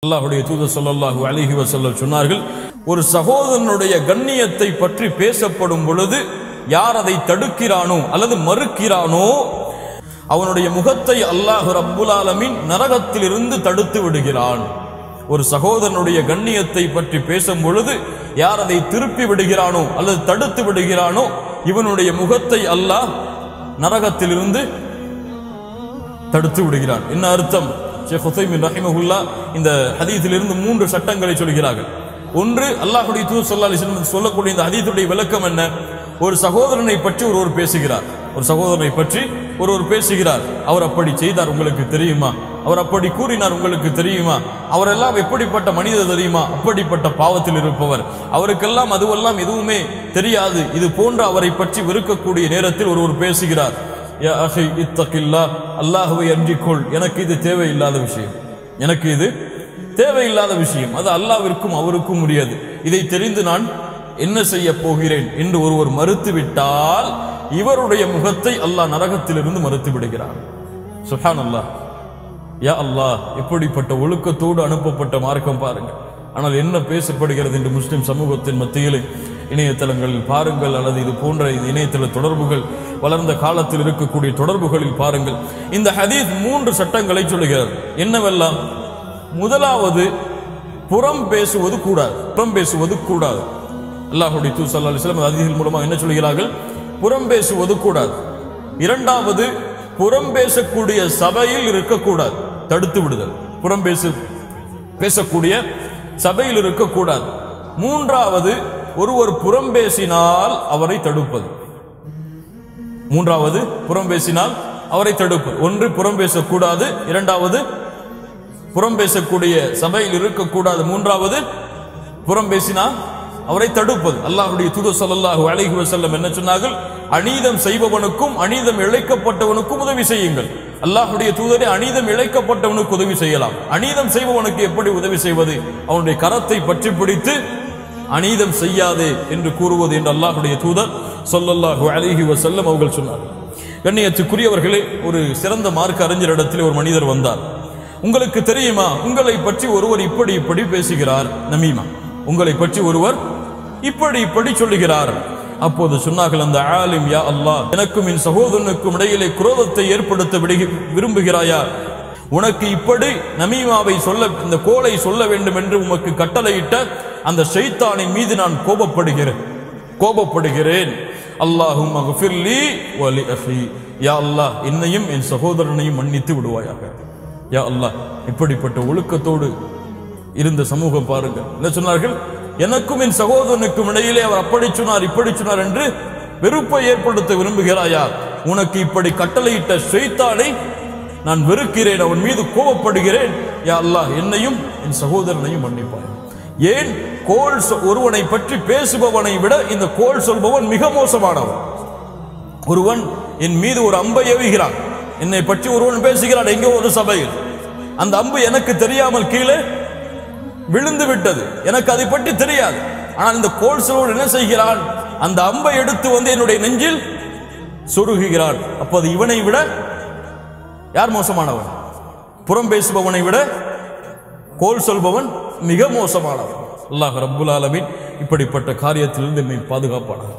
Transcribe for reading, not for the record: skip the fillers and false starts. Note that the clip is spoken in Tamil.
அல்லாஹ்வுடைய தூதர் ஸல்லல்லாஹு அலைஹி வஸல்லம் சொன்னார்கள், ஒரு சகோதரனுடைய கண்ணியத்தை பற்றி பேசப்படும் பொழுது யார் அதை தடுக்கிறானோ அல்லது மறுக்கிறானோ அவனுடைய முகத்தை அல்லாஹ் ரப்புல் ஆலமீன் நரகத்திலிருந்து தடுத்து விடுகிறான். ஒரு சகோதரனுடைய கண்ணியத்தை பற்றி பேசும் பொழுது யார் அதை திருப்பி விடுகிறானோ அல்லது தடுத்து விடுகிறானோ இவனுடைய முகத்தை அல்லாஹ் நரகத்திலிருந்து தடுத்து விடுகிறான். என்ன அர்த்தம்? ஷேக் உஸைமீன் ரஹிமஹுல்லாஹ் இந்த ஹதீஸிலிருந்து 3 சட்டங்களை சொல்கிறார்கள். ஒன்று, அல்லாஹ்வுடைய தூதர் ஸல்லல்லாஹு அலைஹி வஸல்லம் சொல்லக்கூடிய இந்த ஹதீஸுடைய விளக்கம் என்ன? ஒரு சகோதரனை பற்றி ஒருவர் பேசுகிறார், ஒரு சகோதரனை பற்றி ஒருவர் பேசுகிறார். அவர் அப்படி செய்தார், உங்களுக்கு தெரியுமா? அவர் அப்படி கூறினார், உங்களுக்கு தெரியுமா? அவரெல்லாம் எப்படிப்பட்ட மனிதர் தெரியுமா? அப்படிப்பட்ட பாவத்தில் இருப்பவர், அவருக்கெல்லாம் அதுவெல்லாம் எதுவுமே தெரியாது. இது போன்ற அவரை பற்றி வெறுக்கக்கூடிய நேரத்தில் ஒருவர் பேசுகிறார், யா அஹி இத்தகில்லாஹ், அல்லாஹ்வை அஞ்சிக்கொள், எனக்கு இது தேவையில்லாத விஷயம், எனக்கு இது தேவையில்லாத விஷயம், அது அல்லாஹ்விற்கும் அவருக்கும் முடியாது, இதை தெரிந்து நான் என்ன செய்ய போகிறேன் என்று ஒருவர் மறுத்துவிட்டால் இவருடைய முகத்தை அல்லாஹ் நரகத்திலிருந்து மறுத்து விடுகிறார். சுப்ஹானல்லாஹ், யா அல்லாஹ், எப்படிப்பட்ட ஒழுக்கத்தோடு அனுப்பப்பட்ட மார்க்கம் பாருங்க. ஆனால் என்ன பேசப்படுகிறது என்று முஸ்லிம் சமூகத்தின் மத்தியில் இணையதளங்களில் பாருங்கள், அல்லது இது போன்ற இணையதள தொடர்புகள் வளர்ந்த காலத்தில் இருக்கக்கூடிய தொடர்புகளில் பாருங்கள். இந்த ஹதீஸ் 3 சட்டங்களை சொல்லுகிறது. என்னவெல்லாம்? முதலாவது, புறம் பேசுவது கூடாது, புறம் பேசுவது கூடாது. அல்லாஹ்வுடைய தூதர் ஸல்லல்லாஹு அலைஹி வஸல்லம் ஹதீஸின் மூலமாக என்ன சொல்கிறார்கள்? புறம் பேசுவது கூடாது. இரண்டாவது, புறம் பேசக்கூடிய சபையில் இருக்கக்கூடாது, தடுத்து விடுதல், புறம் பேசக்கூடிய சபையில் இருக்கக்கூடாது. மூன்றாவது, ஒருவர் புறம் பேசினால் அவரை தடுப்பது. மூன்றாவது, புறம் பேசினால் அவரை தடுப்பது. ஒன்று, புறம் பேசக்கூடாது. இரண்டாவது, புறம் பேசக்கூடிய சபையில் இருக்கக்கூடாது. மூன்றாவது, புறம் பேசினால் அவரை தடுப்பது. அல்லாஹ்வுடைய தூதர் ஸல்லல்லாஹு அலைஹி வஸல்லம் என்ன சொன்னார்கள்? அநீதம் செய்பவனுக்கும் அநீதம் இழைக்கப்பட்டவனுக்கும் உதவி செய்யுங்கள். அல்லாஹ்வுடைய தூதரே, அநீதம் இழைக்கப்பட்டவனுக்கு உதவி செய்யலாம், அநீதம் செய்பவனுக்கு எப்படி உதவி செய்வது? அவனுடைய கரத்தை பற்றி பிடித்து அநீதம் செய்யாதே என்று கூறுவது என்று அல்லாஹ்வுடைய தூதர் ஸல்லல்லாஹு அலைஹி வஸல்லம் அவர்கள் சொன்னார்கள். கண்ணியத்துக்குரியவர்களே, ஒரு சிறந்த மார்க்க அறிஞரிடத்தில் ஒரு மனிதர் வந்தார். உங்களுக்கு தெரியுமா, உங்களை பற்றி ஒருவர் இப்படி இப்படி பேசுகிறார், நமீமா, உங்களை பற்றி ஒருவர் இப்படி இப்படி சொல்லுகிறார். அப்போது சொன்னார்கள் அந்த ஆலிம், யா அல்லாஹ், எனக்கும் என் சகோதரனுக்கும் இடையிலே குரோதத்தை ஏற்படுத்த விரும்புகிறாயா? உனக்கு இப்படி நமீமாவை சொல்ல, இந்த கோலை சொல்ல வேண்டும் என்று உமக்கு கட்டளையிட்ட அந்த ஷைத்தானின் மீது நான் கோபப்படுகிறேன். அல்லாஹும்ம ஃபிர்லி வ லி அஹி, யா அல்லாஹ், என்னையும் என் சகோதரனையும் மன்னித்து விடுவாயாக. யா அல்லாஹ், இப்படிப்பட்ட ஒழுக்கத்தோடு இருந்த சமூகம் பாருங்கள். என்ன சொன்னார்கள்? எனக்கும் என் சகோதரனுக்கும் இடையிலே அவர் அப்படி சொன்னார் இப்படி சொன்னார் என்று வெறுப்பை ஏற்படுத்த விரும்புகிறாயா? உனக்கு இப்படி கட்டளையிட்ட ஷைத்தானை நான் வெறுக்கிறேன், அவன் மீது கோபப்படுகிறேன். யா அல்லாஹ், என்னையும் என் சகோதரனையும் மன்னிப்பாய். ஏன்? கோல் ஒருவனை பற்றி பேசுபவனை விட இந்த கோல் சொல்பவன் மிக மோசமானவன். ஒருவன் என் மீது ஒரு அம்பை ஏவுகிறான், என்னை பற்றி ஒருவன் பேசுகிறான் எங்கோ ஒரு சபையில், அந்த அம்பு எனக்கு தெரியாமல் கீழே விழுந்து விட்டது, எனக்கு அதை பற்றி தெரியாது. ஆனால் இந்த கோல் சொல்பவன் என்ன செய்கிறான்? அந்த அம்பை எடுத்து வந்து என்னுடைய நெஞ்சில் சொருகுகிறான். அப்போது இவனை விட யார் மோசமானவன்? புறம் பேசுபவனை விட கோல் சொல்பவன் மிக மோசமானவன். அல்லாஹ் ரப்புல் ஆலமீன் இப்படிப்பட்ட காரியத்திலிருந்து என்னை பாதுகாப்பானார்.